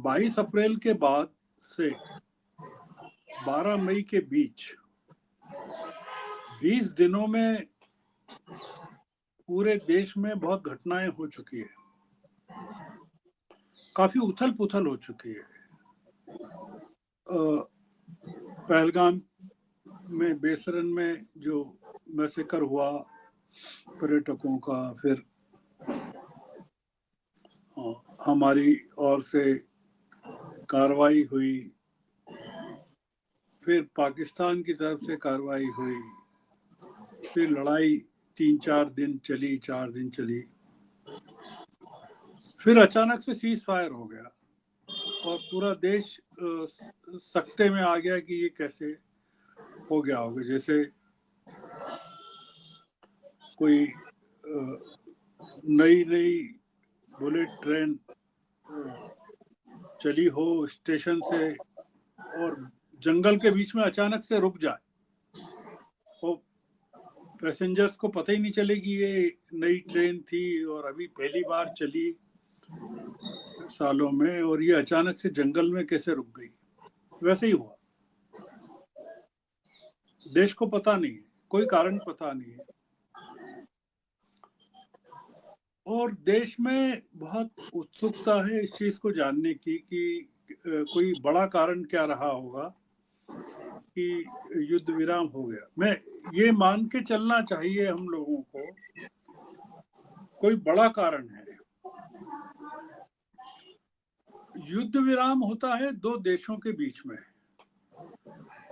22 अप्रैल के बाद से 12 मई के बीच 20 दिनों में पूरे देश में बहुत घटनाएं हो चुकी है, काफी उथल पुथल हो चुकी है। पहलगाम में, बेसरन में जो मैसेकर हुआ पर्यटकों का, फिर हमारी ओर से कार्रवाई हुई, फिर पाकिस्तान की तरफ से कार्रवाई हुई, फिर लड़ाई 3-4 दिन चली, 4 दिन चली, फिर अचानक से सीज फायर हो गया और पूरा देश सकते में आ गया कि ये कैसे हो गया होगा। जैसे कोई नई नई बुलेट ट्रेन चली हो स्टेशन से और जंगल के बीच में अचानक से रुक जाए और पैसेंजर्स को पता ही नहीं चले कि ये नई ट्रेन थी और अभी पहली बार चली सालों में, और ये अचानक से जंगल में कैसे रुक गई। वैसे ही हुआ। देश को पता नहीं है, कोई कारण पता नहीं है, और देश में बहुत उत्सुकता है इस चीज को जानने की कि कोई बड़ा कारण क्या रहा होगा कि युद्ध विराम हो गया। मैं ये मान के चलना चाहिए हम लोगों को, कोई बड़ा कारण है। युद्ध विराम होता है दो देशों के बीच में,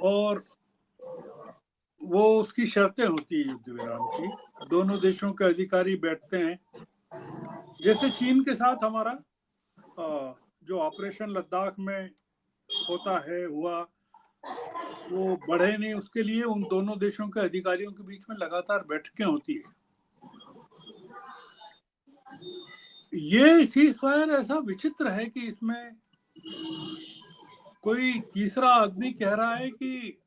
और वो उसकी शर्तें होती है युद्ध विराम की। दोनों देशों के अधिकारी बैठते हैं, जैसे चीन के साथ हमारा जो ऑपरेशन लद्दाख में होता है हुआ, वो बढ़े नहीं, उसके लिए उन दोनों देशों के अधिकारियों के बीच में लगातार बैठकें होती है। ये सीज फायर ऐसा विचित्र है कि इसमें कोई तीसरा आदमी कह रहा है कि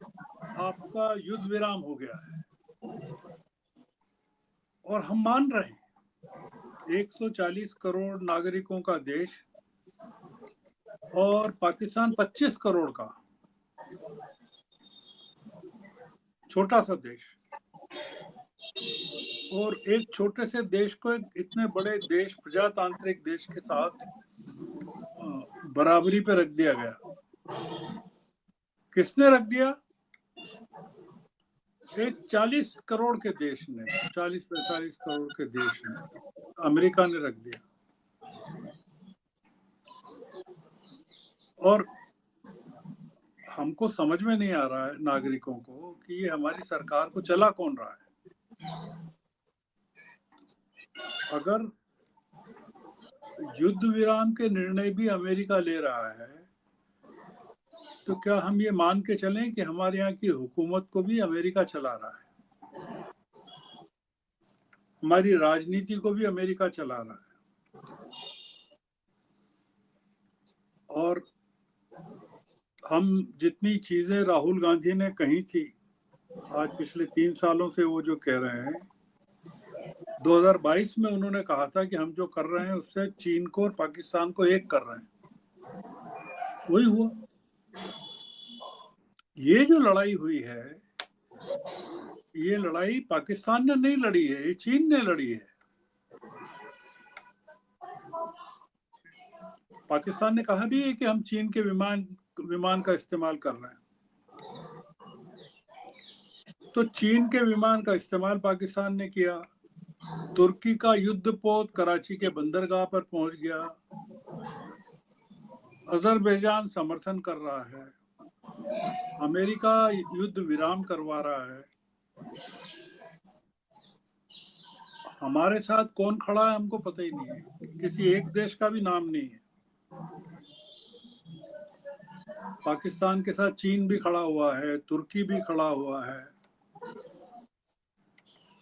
आपका युद्ध विराम हो गया है और हम मान रहे हैं। 140 करोड़ नागरिकों का देश और पाकिस्तान 25 करोड़ का छोटा सा देश, और एक छोटे से देश को एक इतने बड़े देश, प्रजातांत्रिक देश के साथ बराबरी पे रख दिया गया। किसने रख दिया? एक 40 करोड़ के देश ने, 40-45 करोड़ के देश ने, अमेरिका ने रख दिया। और हमको समझ में नहीं आ रहा है, नागरिकों को, कि ये हमारी सरकार को चला कौन रहा है। अगर युद्ध विराम के निर्णय भी अमेरिका ले रहा है, तो क्या हम ये मान के चलें कि हमारे यहाँ की हुकूमत को भी अमेरिका चला रहा है, हमारी राजनीति को भी अमेरिका चला रहा है। और हम जितनी चीजें राहुल गांधी ने कही थी आज पिछले 3 सालों से, वो जो कह रहे हैं, 2022 में उन्होंने कहा था कि हम जो कर रहे हैं उससे चीन को और पाकिस्तान को एक कर रहे हैं। वही हुआ। ये जो लड़ाई हुई है, ये लड़ाई पाकिस्तान ने नहीं लड़ी है, ये चीन ने लड़ी है। पाकिस्तान ने कहा भी है कि हम चीन के विमान का इस्तेमाल कर रहे हैं। तो चीन के विमान का इस्तेमाल पाकिस्तान ने किया। तुर्की का युद्धपोत कराची के बंदरगाह पर पहुंच गया। अजरबैजान समर्थन कर रहा है, अमेरिका युद्ध विराम करवा रहा है। हमारे साथ कौन खड़ा है हमको पता ही नहीं है, किसी एक देश का भी नाम नहीं है। पाकिस्तान के साथ चीन भी खड़ा हुआ है, तुर्की भी खड़ा हुआ है,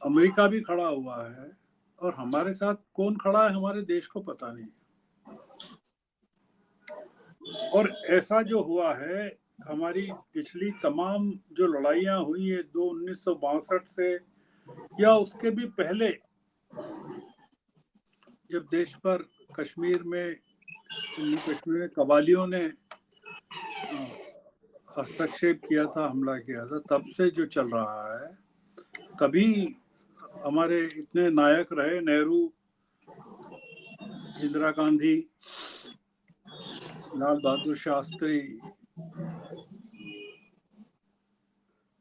अमेरिका भी खड़ा हुआ है, और हमारे साथ कौन खड़ा है हमारे देश को पता नहीं। और ऐसा जो हुआ है, हमारी पिछली तमाम जो लड़ाइयां हुई है 1962 से या उसके भी पहले, जब देश पर कश्मीर में जम्मू कश्मीर में कबालियों ने हस्तक्षेप किया था, हमला किया था, तब से जो चल रहा है। कभी हमारे इतने नायक रहे, नेहरू, इंदिरा गांधी, लाल बहादुर शास्त्री,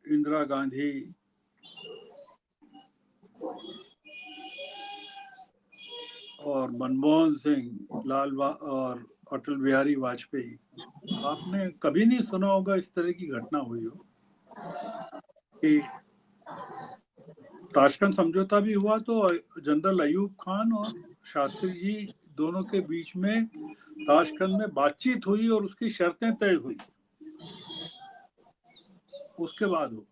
इंदिरा गांधी, और मनमोहन सिंह, और अटल बिहारी वाजपेयी, आपने कभी नहीं सुना होगा इस तरह की घटना हुई हो कि ताशकंद समझौता भी हुआ तो जनरल अयूब खान और शास्त्री जी दोनों के बीच में ताशकंद में बातचीत हुई और उसकी शर्तें तय हुई, उसके बाद हो।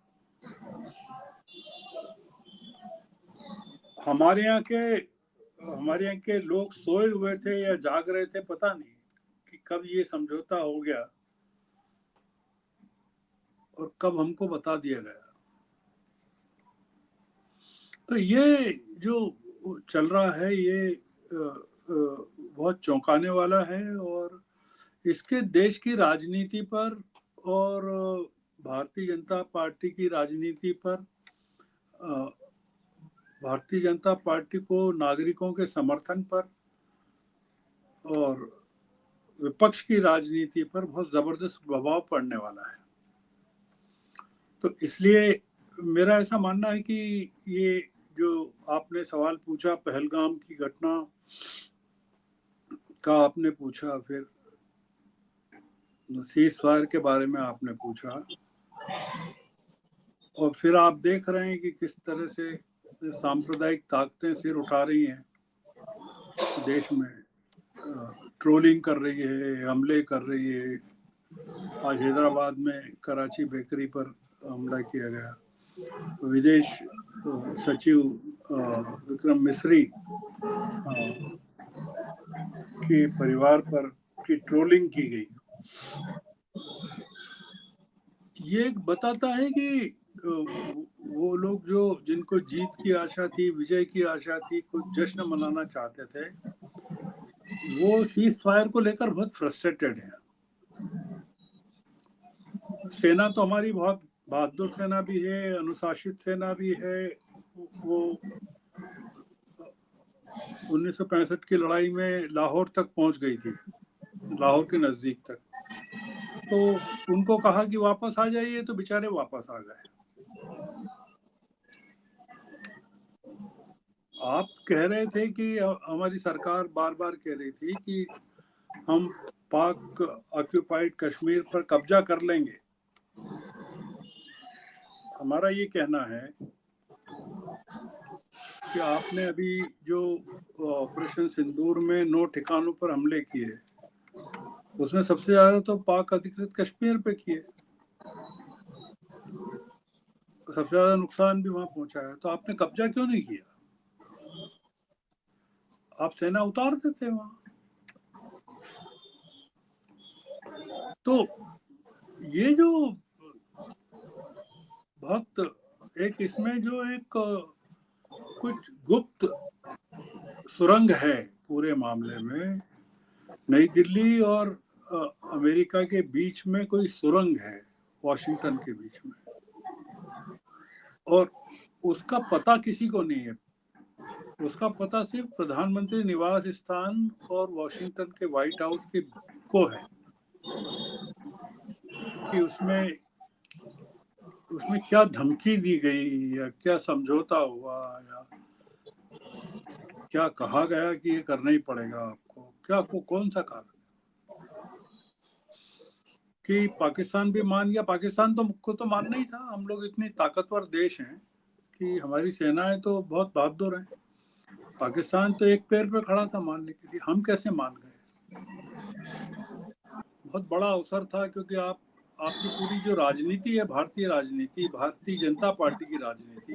हमारे यहाँ के लोग सोए हुए थे या जाग रहे थे, पता नहीं कि कब ये समझौता हो गया और कब हमको बता दिया गया। तो ये जो चल रहा है, ये बहुत चौंकाने वाला है, और इसके देश की राजनीति पर और भारतीय जनता पार्टी की राजनीति पर, भारतीय जनता पार्टी को नागरिकों के समर्थन पर और विपक्ष की राजनीति पर बहुत जबरदस्त प्रभाव पड़ने वाला है। तो इसलिए मेरा ऐसा मानना है कि ये जो आपने सवाल पूछा, पहलगाम की घटना का आपने पूछा, फिर सीज फायर के बारे में आपने पूछा, और फिर आप देख रहे हैं कि किस तरह से सांप्रदायिक ताकतें सिर उठा रही हैं देश में, ट्रोलिंग कर रही है, हमले कर रही है। आज हैदराबाद में कराची बेकरी पर हमला किया गया। विदेश सचिव विक्रम मिस्री के परिवार पर की ट्रोलिंग की गई। ये बताता है कि वो लोग जिनको जीत की आशा थी, विजय की आशा थी, कुछ जश्न मनाना चाहते थे, वो सीज फायर को लेकर बहुत फ्रस्ट्रेटेड है। सेना तो हमारी बहुत बहादुर सेना भी है, अनुशासित सेना भी है। वो 1965 की लड़ाई में लाहौर तक पहुंच गई थी, लाहौर के नजदीक तक। तो उनको कहा कि वापस आ जाइए, तो बेचारे वापस आ गए। आप कह रहे थे कि हमारी सरकार बार बार कह रही थी कि हम पाक ऑक्यूपाइड कश्मीर पर कब्जा कर लेंगे। हमारा ये कहना है कि आपने अभी जो ऑपरेशन सिंदूर में 9 ठिकानों पर हमले किए, उसमें सबसे ज्यादा तो पाक अधिकृत कश्मीर पे किए, सबसे ज्यादा नुकसान भी वहां पहुंचा है। तो आपने कब्जा क्यों नहीं किया? आप सेना उतार देते वहां। तो ये जो बहुत एक इसमें जो एक कुछ गुप्त सुरंग है पूरे मामले में, नई दिल्ली और अमेरिका के बीच में कोई सुरंग है, वॉशिंगटन के बीच में, और उसका पता किसी को नहीं है। उसका पता सिर्फ प्रधानमंत्री निवास स्थान और वॉशिंगटन के व्हाइट हाउस के को है कि उसमें क्या धमकी दी गई या क्या समझौता हुआ या क्या कहा गया कि ये करना ही पड़ेगा आपको, क्या कौन सा कारण कि पाकिस्तान भी मान गया। पाकिस्तान को तो मानना ही था। हम लोग इतनी ताकतवर देश हैं कि हमारी सेनाएं तो बहुत बहादुर हैं। पाकिस्तान तो एक पैर पे खड़ा था मानने के लिए, हम कैसे मान गए? बहुत बड़ा अवसर था, क्योंकि आपकी पूरी जो राजनीति है, भारतीय राजनीति, भारतीय जनता पार्टी की राजनीति,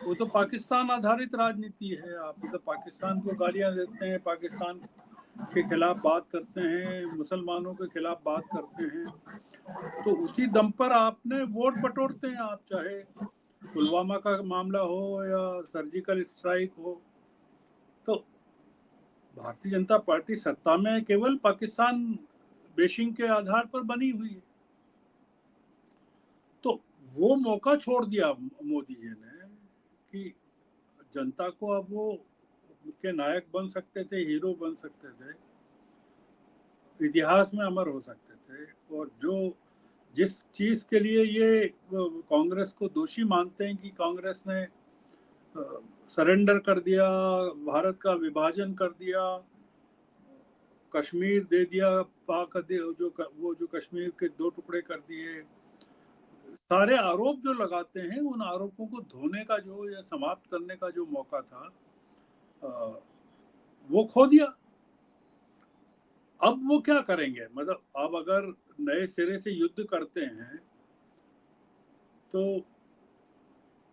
वो तो पाकिस्तान आधारित राजनीति है। आप तो पाकिस्तान को गालियां देते हैं, पाकिस्तान के खिलाफ बात करते हैं, मुसलमानों के खिलाफ बात करते हैं। तो उसी दम पर आपने वोट बटोरते हैं। आप चाहे पुलवामा का मामला हो या सर्जिकल स्ट्राइक हो, तो भारतीय जनता पार्टी सत्ता में केवल पाकिस्तान बेशिंग के आधार पर बनी हुई है। तो वो मौका छोड़ दिया मोदी जी ने कि जनता को अब वो के नायक बन सकते थे, हीरो बन सकते थे, इतिहास में अमर हो सकते थे। और जिस चीज के लिए ये कांग्रेस को दोषी मानते हैं कि कांग्रेस ने सरेंडर कर दिया, भारत का विभाजन कर दिया, कश्मीर दे दिया, पाक जो कश्मीर के 2 टुकड़े कर दिए, सारे आरोप जो लगाते हैं उन आरोपों को धोने का जो या समाप्त करने का जो मौका था वो खो दिया। अब वो क्या करेंगे, मतलब अब अगर नए सिरे से युद्ध करते हैं तो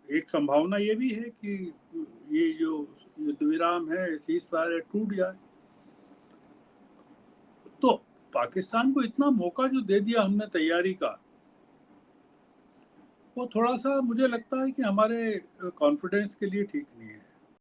एक संभावना ये भी है कि ये जो युद्ध विराम है, सीज फायर टूट जाए। तो पाकिस्तान को इतना मौका जो दे दिया हमने तैयारी का, वो थोड़ा सा मुझे लगता है कि हमारे कॉन्फिडेंस के लिए ठीक नहीं है।